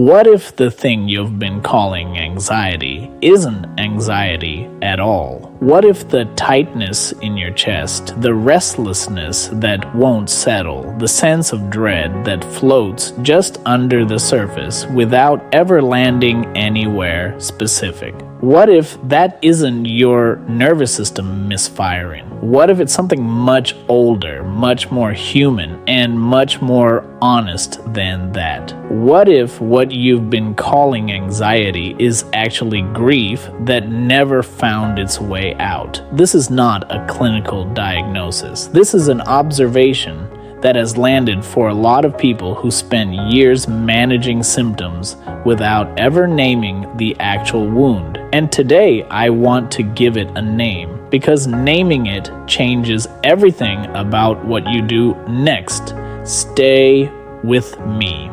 What if the thing you've been calling anxiety isn't anxiety at all? What if the tightness in your chest, the restlessness that won't settle, the sense of dread that floats just under the surface without ever landing anywhere specific? What if that isn't your nervous system misfiring? What if it's something much older, much more human, and much more honest than that? What if what you've been calling anxiety is actually grief that never found its way out? This is not a clinical diagnosis. This is an observation that has landed for a lot of people who spend years managing symptoms without ever naming the actual wound. And today I want to give it a name, because naming it changes everything about what you do next. Stay with me.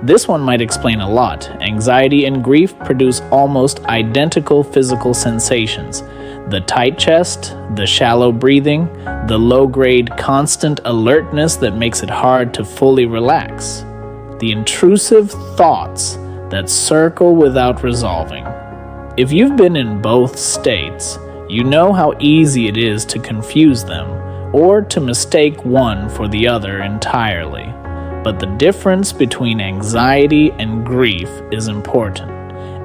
This one might explain a lot. Anxiety and grief produce almost identical physical sensations. The tight chest, the shallow breathing, the low-grade constant alertness that makes it hard to fully relax. The intrusive thoughts that circle without resolving. If you've been in both states, you know how easy it is to confuse them or to mistake one for the other entirely. But the difference between anxiety and grief is important.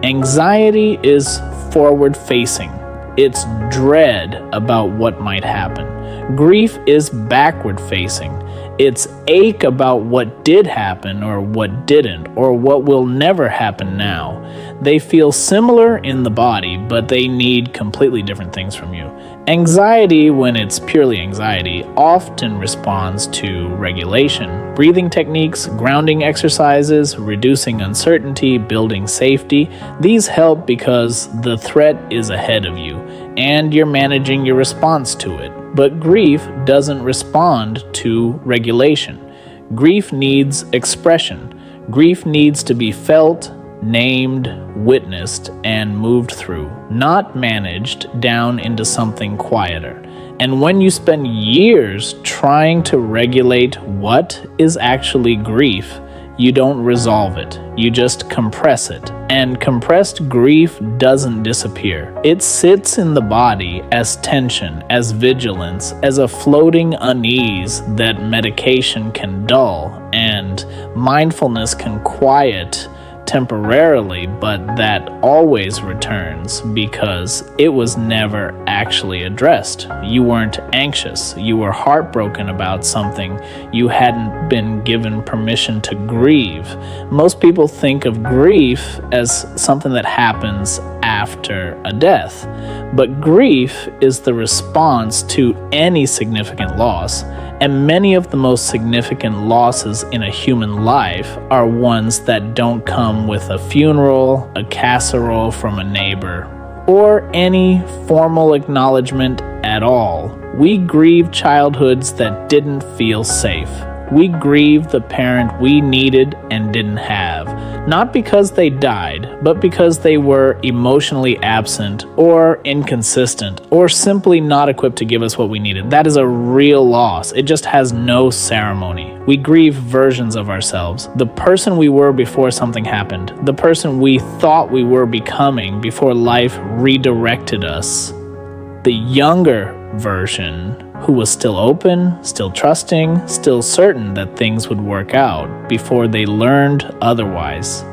Anxiety is forward-facing. It's dread about what might happen. Grief is backward-facing. It's ache about what did happen or what didn't, or what will never happen now. They feel similar in the body, but they need completely different things from you. Anxiety, when it's purely anxiety, often responds to regulation, breathing techniques, grounding exercises, reducing uncertainty, building safety. These help because the threat is ahead of you, and you're managing your response to it. But grief doesn't respond to regulation. Grief needs expression. Grief needs to be felt, named, witnessed, and moved through, not managed down into something quieter. And when you spend years trying to regulate what is actually grief, you don't resolve it. You just compress it. And compressed grief doesn't disappear. It sits in the body as tension, as vigilance, as a floating unease that medication can dull and mindfulness can quiet temporarily, but that always returns because it was never actually addressed. You weren't anxious. You were heartbroken about something you hadn't been given permission to grieve. Most people think of grief as something that happens after a death, but grief is the response to any significant loss. And many of the most significant losses in a human life are ones that don't come with a funeral, a casserole from a neighbor, or any formal acknowledgement at all. We grieve childhoods that didn't feel safe. We grieve the parent we needed and didn't have, not because they died, but because they were emotionally absent or inconsistent or simply not equipped to give us what we needed. That is a real loss. It just has no ceremony. We grieve versions of ourselves. The person we were before something happened, the person we thought we were becoming before life redirected us. The younger version who was still open, still trusting, still certain that things would work out before they learned otherwise.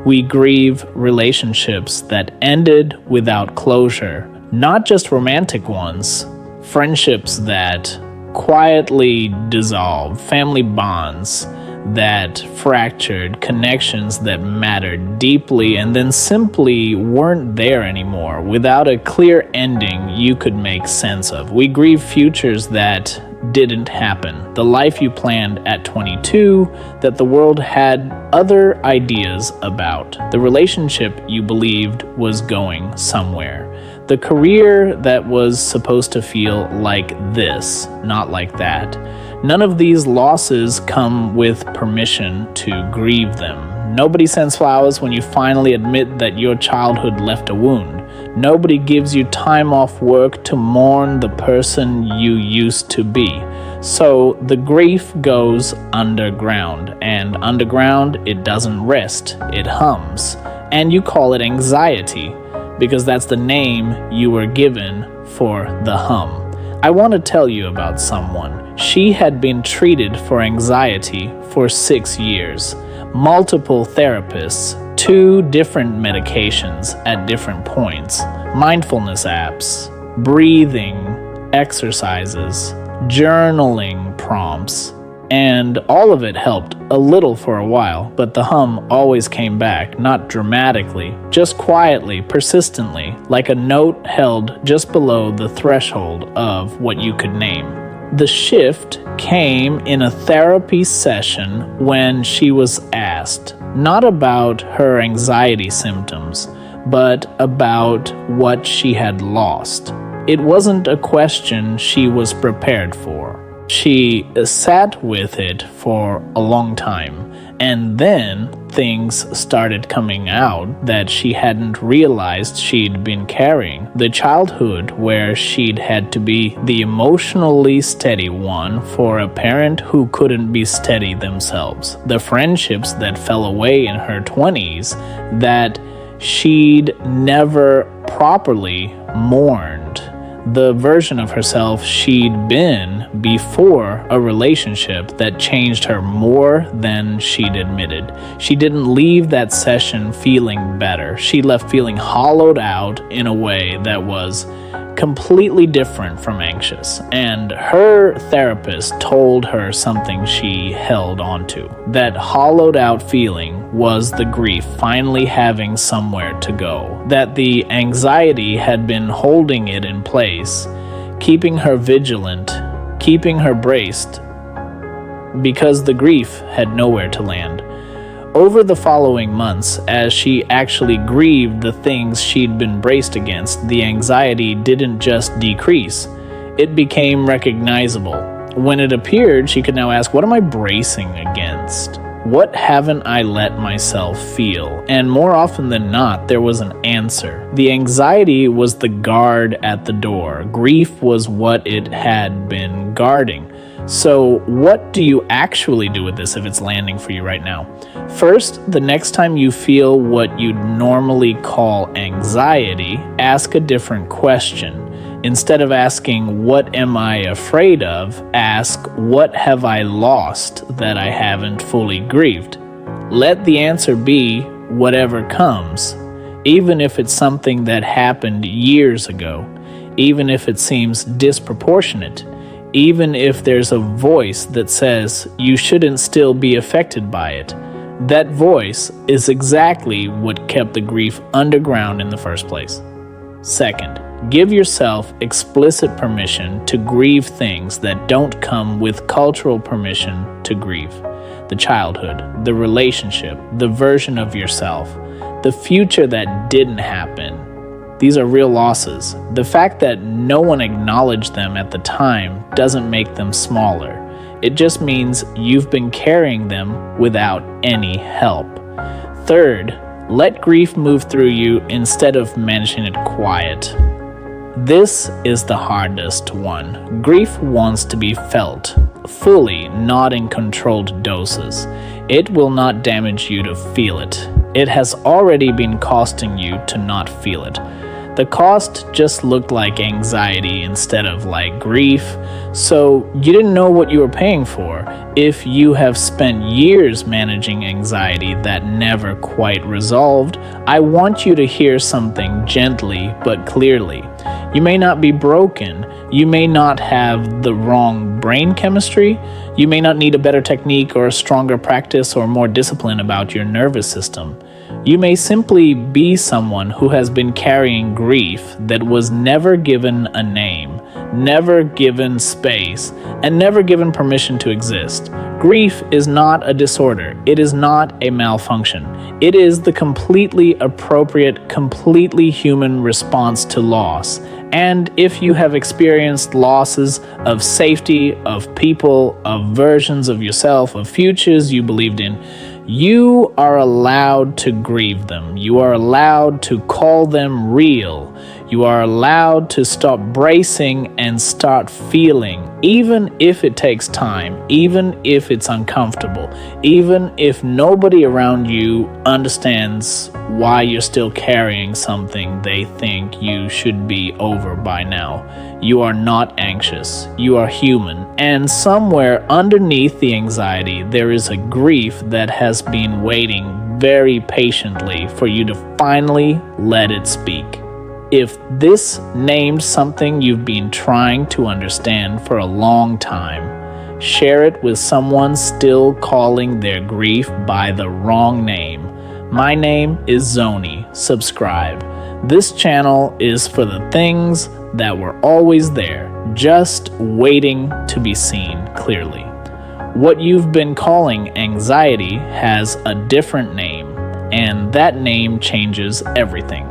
We grieve relationships that ended without closure, not just romantic ones, friendships that quietly dissolved, family bonds that fractured, connections that mattered deeply and then simply weren't there anymore without a clear ending you could make sense of. We grieve futures that didn't happen, the life you planned at 22 that the world had other ideas about, the relationship you believed was going somewhere, the career that was supposed to feel like this, not like that. None of these losses come with permission to grieve them. Nobody sends flowers when you finally admit that your childhood left a wound. Nobody gives you time off work to mourn the person you used to be. So the grief goes underground, and underground it doesn't rest, it hums. And you call it anxiety because that's the name you were given for the hum. I want to tell you about someone. She had been treated for anxiety for 6 years. Multiple therapists, 2 different medications at different points, mindfulness apps, breathing exercises, journaling prompts, and all of it helped a little for a while, but the hum always came back, not dramatically, just quietly, persistently, like a note held just below the threshold of what you could name. The shift came in a therapy session when she was asked, not about her anxiety symptoms, but about what she had lost. It wasn't a question she was prepared for. She sat with it for a long time, and then things started coming out that she hadn't realized she'd been carrying. The childhood where she'd had to be the emotionally steady one for a parent who couldn't be steady themselves. The friendships that fell away in her 20s that she'd never properly mourned. The version of herself she'd been before a relationship that changed her more than she'd admitted. She didn't leave that session feeling better. She left feeling hollowed out in a way that was completely different from anxious. And her therapist told her something she held onto. That hollowed out feeling was the grief finally having somewhere to go. That the anxiety had been holding it in place, keeping her vigilant, keeping her braced, because the grief had nowhere to land. Over the following months, as she actually grieved the things she'd been braced against, the anxiety didn't just decrease, it became recognizable. When it appeared, she could now ask, what am I bracing against? What haven't I let myself feel? And more often than not, there was an answer. The anxiety was the guard at the door. Grief was what it had been guarding. So what do you actually do with this if it's landing for you right now? First, the next time you feel what you'd normally call anxiety, ask a different question. Instead of asking, what am I afraid of? Ask, what have I lost that I haven't fully grieved? Let the answer be whatever comes, even if it's something that happened years ago, even if it seems disproportionate, even if there's a voice that says you shouldn't still be affected by it. That voice is exactly what kept the grief underground in the first place. Second, give yourself explicit permission to grieve things that don't come with cultural permission to grieve. The childhood, the relationship, the version of yourself, the future that didn't happen. These are real losses. The fact that no one acknowledged them at the time doesn't make them smaller. It just means you've been carrying them without any help. Third, let grief move through you instead of managing it quiet. This is the hardest one. Grief wants to be felt fully, not in controlled doses. It will not damage you to feel it. It has already been costing you to not feel it. The cost just looked like anxiety instead of like grief, so you didn't know what you were paying for. If you have spent years managing anxiety that never quite resolved, I want you to hear something gently but clearly. You may not be broken. You may not have the wrong brain chemistry. You may not need a better technique or a stronger practice or more discipline about your nervous system. You may simply be someone who has been carrying grief that was never given a name, never given space, and never given permission to exist. Grief is not a disorder. It is not a malfunction. It is the completely appropriate, completely human response to loss. And if you have experienced losses of safety, of people, of versions of yourself, of futures you believed in, You are allowed to grieve them. You are allowed to call them real. You are allowed to stop bracing and start feeling, even if it takes time, even if it's uncomfortable, even if nobody around you understands why you're still carrying something they think you should be over by now. You are not anxious. You are human. And somewhere underneath the anxiety, there is a grief that has been waiting very patiently for you to finally let it speak. If this named something you've been trying to understand for a long time, share it with someone still calling their grief by the wrong name. My name is Zoni. Subscribe. This channel is for the things that were always there, just waiting to be seen clearly. What you've been calling anxiety has a different name, and that name changes everything.